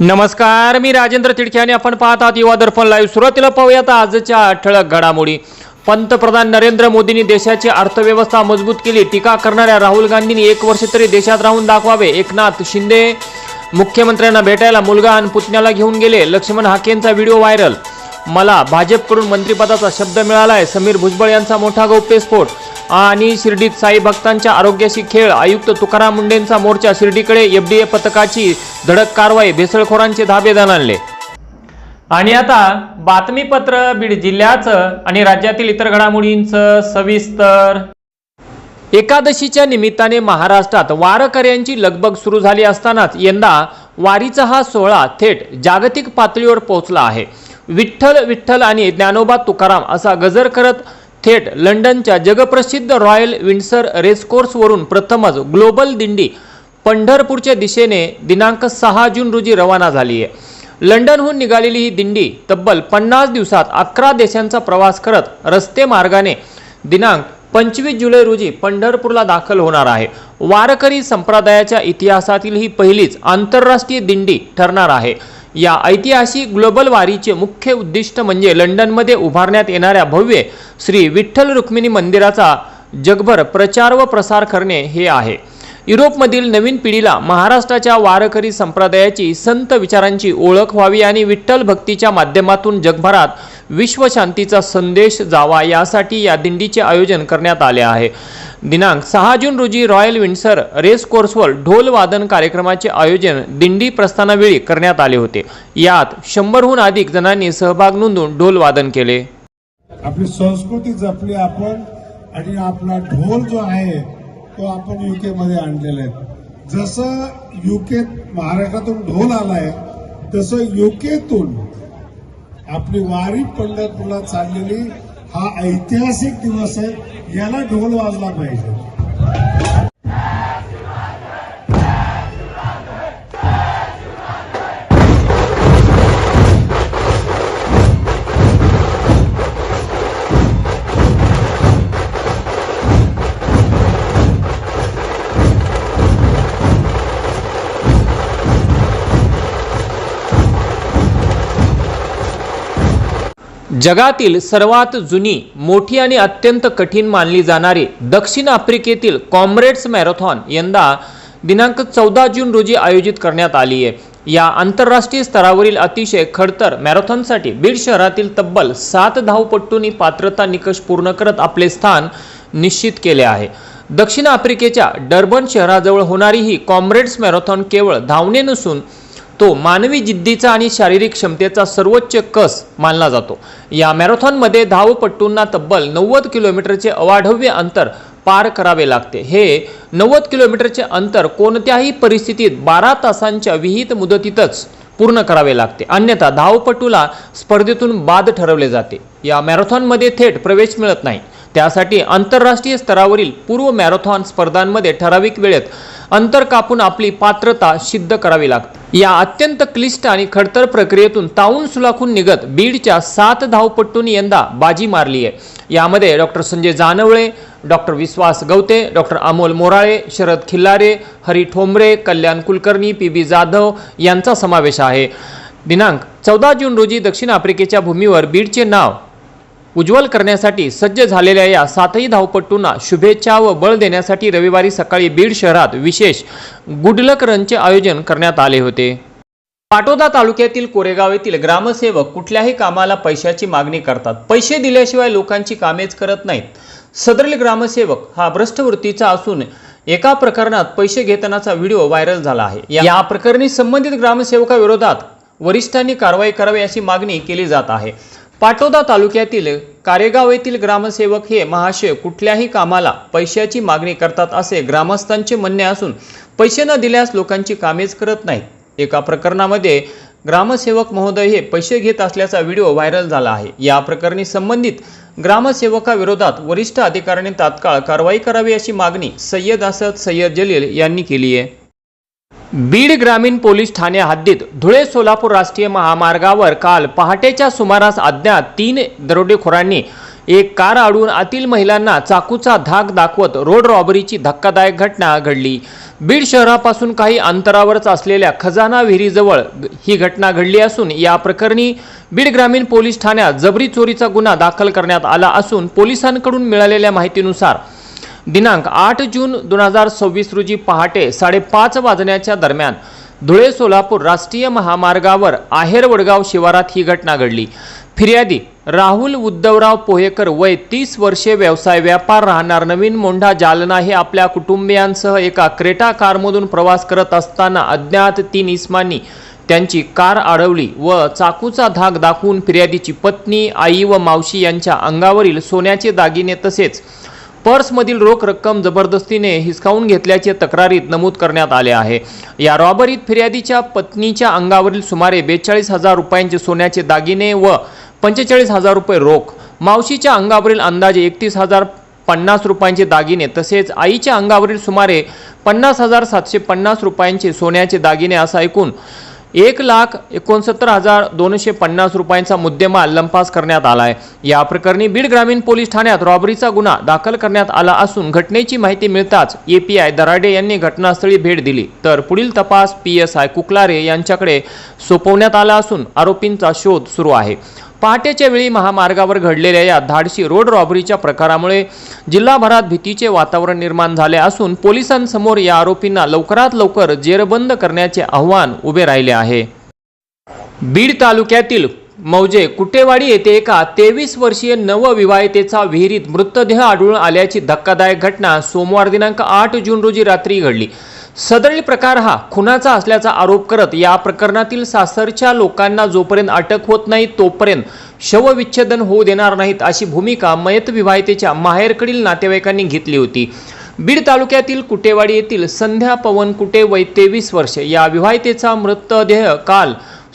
नमस्कार, मी राजेंद्र तिडके आणि आपण पाहत आहात युवा दर्पण लाईव्ह। सुरुवातीला पाहूयात आजच्या ठळक घडामोडी। पंतप्रधान नरेंद्र मोदींनी देशाची अर्थव्यवस्था मजबूत केली। टीका करणाऱ्या राहुल गांधींनी 1 वर्ष तरी देशात राहून दाखवावे। एकनाथ शिंदे मुख्यमंत्र्यांना भेटायला मुलगा आणि पुतण्याला घेऊन गेले। लक्ष्मण हाकेंचा व्हिडिओ व्हायरल। मला भाजपकडून मंत्रिपदाचा शब्द मिळालाय। समीर भुजबळ यांचा मोठा गौप्यस्फोट आणि शिर्डीत साई भक्तांच्या आरोग्याशी खेळ। आयुक्त तुकाराम मुंडेंचा मोर्चा शिर्डीकडे। एफडीए पथकाची धडक कारवाई। भेसळखोरांचे धाबे दणाणले। आणि आता बातमीपत्र बीड जिल्ह्याचं आणि राज्यातील इतर घडामोडींचं सविस्तर। एकादशीच्या निमित्ताने महाराष्ट्रात वारकऱ्यांची लगबग सुरू झाली असतानाच यंदा वारीचा हा सोहळा थेट जागतिक पातळीवर पोहोचला आहे। विठ्ठल विठ्ठल आणि ज्ञानोबा तुकाराम असा गजर करत थेट लंडनच्या जगप्रसिद्ध रॉयल विंडसर रेसकोर्सवरून प्रथमच ग्लोबल दिंडी पंढरपूरच्या दिशेने दिनांक 6 जून रोजी रवाना झाली आहे। लंडनहून निघालेली ही दिंडी तब्बल 50 दिवसात 11 देशांचा प्रवास करत रस्ते मार्गाने दिनांक 25 जुलै रोजी पंढरपूरला दाखल होणार आहे। वारकरी संप्रदायाच्या इतिहासातील ही पहिलीच आंतरराष्ट्रीय दिंडी ठरणार आहे। या ऐतिहासिक ग्लोबल वारीचे मुख्य उद्दिष्ट म्हणजे लंडनमध्ये उभारण्यात येणाऱ्या भव्य श्री विठ्ठल रुक्मिणी मंदिराचा जगभर प्रचार व प्रसार करणे हे आहे। युरोपमधील नवीन पिढीला महाराष्ट्राच्या वारकरी संप्रदायाची संत विचारांची ओळख व्हावी आणि विठ्ठल भक्तीच्या माध्यमातून जगभरात विश्वशांतीचा संदेश जावा यासाठी या दिंडीचे आयोजन करण्यात आले आहे। दिनांक 6 जून रोजी रॉयल विंडसर रेस कोर्सवर ढोल वादन कार्यक्रमाचे आयोजन दिंडी प्रस्थानावेळी करण्यात आले होते। यात 100हून अधिक जणांनी सहभाग नोंदवून ढोल वादन केले। आपली संस्कृती जपली आपण आणि आपला ढोल जो आहे तो आपण यूके मध्ये आणलेला आहे। जसं यूके महाराष्ट्रातून ढोल आलाय तसं यूकेतून आपली वारी पंढरपूरला चाललेली हा ऐतिहासिक दिवस आहे। याला ढोल वाजला पाहिजे। जगातील सर्वात जुनी, मोठी आणि अत्यंत कठीण मानली जाणारी दक्षिण आफ्रिकेतील कॉम्रेड्स मॅरेथॉन यंदा दिनांक 14 जून रोजी आयोजित करण्यात आली आहे। या आंतरराष्ट्रीय स्तरावरील अतिशय खडतर मॅरेथॉनसाठी बीड शहरातील तब्बल 7 धावपटूंनी पात्रता निकष पूर्ण करत आपले स्थान निश्चित केले आहे। दक्षिण आफ्रिकेच्या डर्बन शहराजवळ होणारी ही कॉम्रेड्स मॅरेथॉन केवळ धावणे नसून तो मानवी जिद्दीचा आणि शारीरिक क्षमतेचा सर्वोच्च कस मानला जातो। या मॅरेथॉनमध्ये धावपटूंना तब्बल 90 किलोमीटरचे अवाढव्य अंतर पार करावे लागते। हे 90 किलोमीटरचे अंतर कोणत्याही परिस्थितीत 12 तासांच्या विहित मुदतीतच पूर्ण करावे लागते, अन्यथा धावपटूला स्पर्धेतून बाद ठरवले जाते। या मॅरेथॉनमध्ये थेट प्रवेश मिळत नाही, त्यासाठी आंतरराष्ट्रीय स्तरावरील पूर्व मॅरेथॉन स्पर्धांमध्ये ठराविक वेळेत अंतर कापून आपली पात्रता सिद्ध करावी लागते। या अत्यंत क्लिष्ट आणि खडतर प्रक्रियेतून तावून सुलाखून निघत बीडच्या 7 धावपटूंनी यंदा बाजी मारली आहे। यामध्ये डॉक्टर संजय जानवळे, डॉक्टर विश्वास गवते, डॉक्टर अमोल मोराळे, शरद खिल्लारे, हरी ठोंबरे, कल्याण कुलकर्णी, पीबी जाधव यांचा समावेश आहे। दिनांक 14 जून रोजी दक्षिण आफ्रिकेच्या भूमीवर बीडचे नाव उज्ज्वल करण्यासाठी सज्ज झालेल्या या 7ही धावपटूंना शुभेच्छा व बळ देण्यासाठी रविवारी सकाळी बीड शहरात विशेष गुड लक रनचे आयोजन करण्यात आले होते। पाटोदा तालुक्यातील कोरेगाव येथील ग्रामसेवक कुठल्याही कामाला पैशाची मागणी करतात। पैसे दिल्याशिवाय लोकांची कामेच करत नाहीत। सदरील ग्रामसेवक हा भ्रष्ट वृत्तीचा असून एका प्रकरणात पैसे घेतानाचा व्हिडिओ व्हायरल झाला आहे। या प्रकरणी संबंधित ग्रामसेवकाविरोधात वरिष्ठांनी कारवाई करावी अशी मागणी केली जात आहे। पाटोदा तालुक्यातील कारेगाव येथील ग्रामसेवक हे महाशय कुठल्याही कामाला पैशाची मागणी करतात असे ग्रामस्थांचे म्हणणे असून पैसे न दिल्यास लोकांची कामेच करत नाहीत। एका प्रकरणामध्ये ग्रामसेवक महोदय हे पैसे घेत असल्याचा व्हिडिओ व्हायरल झाला आहे। या प्रकरणी संबंधित ग्रामसेवकाविरोधात वरिष्ठ अधिकाऱ्यांनी तात्काळ कारवाई करावी अशी मागणी सय्यद असद सय्यद जलील यांनी केली आहे। बीड ग्रामीण पोलीस ठाणे हद्दीत धुळे सोलापूर राष्ट्रीय महामार्गावर काल पहाटेच्या सुमारास अज्ञात 3 दरोडेखोरांनी एक कार अडवून आतील महिलांना चाकूचा धाक दाखवत रोड रॉबरीची धक्कादायक घटना घडली। बीड शहरापासून काही अंतरावरच असलेल्या खजाना विहिरीजवळ ही घटना घडली असून या प्रकरणी बीड ग्रामीण पोलीस ठाण्यात जबरी चोरीचा गुन्हा दाखल करण्यात आला असून पोलिसांकडून मिळालेल्या माहितीनुसार दिनांक 8 जून 2026 रोजी पहाटे 5:30 वाजण्याच्या दरम्यान धुळे सोलापूर राष्ट्रीय महामार्गावर आहेर वडगाव शिवारात ही घटना घडली। फिर्यादी राहुल उद्धवराव पोहेकर वय 30 वर्षे, व्यवसाय व्यापार, राहणार नवीन मोंढा जालना हे आपल्या कुटुंबियांसह एका क्रेटा कारमधून प्रवास करत असताना अज्ञात 3 इसमांनी त्यांची कार अडवली व चाकूचा धाक दाखवून फिर्यादीची पत्नी, आई व मावशी यांच्या अंगावरील सोन्याचे दागिने तसेच पर्समधील रोख रक्कम जबरदस्तीने हिसकावून घेतल्याचे तक्रारीत नमूद करण्यात आले आहे। या रॉबरीत फिर्यादीच्या पत्नीच्या अंगावरील सुमारे 42,000 रुपयांचे सोन्याचे दागिने व 45,000 रुपये रोख, मावशीच्या अंगावरील अंदाजे 31,050 रुपयांचे दागिने तसेच आईच्या अंगावरील सुमारे 50,750 रुपयांचे सोन्याचे दागिने असा एकूण 1,69,250 रुपयांचा मुद्देमाल लंपास करण्यात आला आहे। या प्रकरणी बीड ग्रामीण पोलीस ठाण्यात रॉबरीचा गुन्हा दाखल करण्यात आला असून घटनेची माहिती मिळताच API दराडे यांनी घटनास्थळी भेट दिली तर पुढील तपास PSI कुकलारे यांच्याकडे सोपवण्यात आला असून आरोपींचा शोध सुरू आहे। पहाटेच्या वेळी महामार्गावर घडलेल्या या धाडसी रोड रॉबरीच्या प्रकारामुळे जिल्हाभरात भीतीचे वातावरण निर्माण झाले असून पोलिसांसमोर या आरोपींना लवकरात लवकर जेरबंद करण्याचे आव्हान उभे राहिले आहे। बीड तालुक्यातील मौजे कुटेवाडी येथे एका 23 वर्षीय नवविवाहितेचा विहिरीत मृतदेह आढळून आल्याची धक्कादायक घटना सोमवार दिनांक 8 जून रोजी रात्री घडली। सदरील प्रकार हा खुनाचा असल्याचा आरोप करत या प्रकरणातील सासरच्या लोकांना जोपर्यंत अटक होत नाही तोपर्यंत शवविच्छेदन होऊ देणार नाहीत अशी भूमिका मयत विवाहितेच्या माहेरकडील नातेवाईकांनी घेतली होती। बीड तालुक्यातील कुटेवाडी येथील संध्या पवन कुटे वय 23 वर्षे या विवाहितेचा मृतदेह काल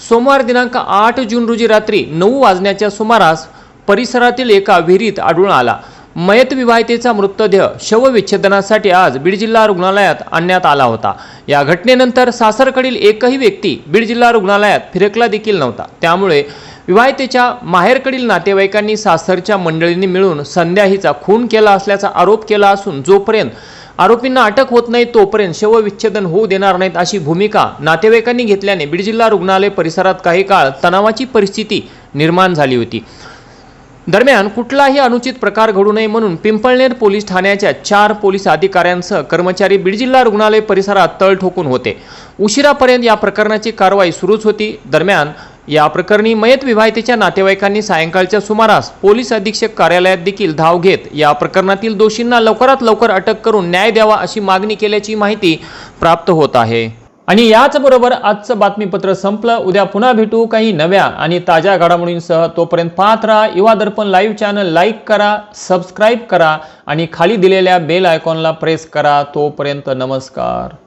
सोमवार दिनांक 8 जून रोजी रात्री 9 वाजण्याच्या सुमारास परिसरातील एका विहिरीत आढळून आला। मयत विवाहितेचा मृतदेह शवविच्छेदनासाठी आज बीड जिल्हा रुग्णालयात आणण्यात आला होता। या घटनेनंतर सासरकडील एकही व्यक्ती बीड जिल्हा रुग्णालयात फिरकला देखील नव्हता। त्यामुळे विवाहितेच्या माहेरकडील नातेवाईकांनी सासरच्या मंडळींनी मिळून संध्या हिचा खून केला असल्याचा आरोप केला असून जोपर्यंत आरोपींना अटक होत नाही तोपर्यंत शवविच्छेदन होऊ देणार नाहीत अशी भूमिका नातेवाईकांनी घेतल्याने बीड जिल्हा रुग्णालय परिसरात काही काळ तणावाची परिस्थिती निर्माण झाली होती। दरम्यान कुठलाही अनुचित प्रकार घडू नये म्हणून पिंपळनेर पोलीस ठाण्याच्या 4 पोलीस अधिकाऱ्यांसह कर्मचारी बीड जिल्हा रुग्णालय परिसरात तळ ठोकून होते। उशिरापर्यंत या प्रकरणाची कारवाई सुरूच होती। दरम्यान या प्रकरणी मयत विवाहितेच्या नातेवाईकांनी सायंकाळच्या सुमारास पोलीस अधीक्षक कार्यालयात देखील धाव घेत या प्रकरणातील दोषींना लवकरात लवकर अटक करून न्याय द्यावा अशी मागणी केल्याची माहिती प्राप्त होत आहे। आणि याचबरोबर आजचं बातमीपत्र संपलं। उद्या पुन्हा भेटू काही नव्या आणि ताज्या घडामोडींसह। तोपर्यंत पाहत राहा युवा दर्पण लाईव्ह चॅनल, लाईक करा, सबस्क्राईब करा आणि खाली दिलेल्या बेल आयकॉनला प्रेस करा। तोपर्यंत नमस्कार।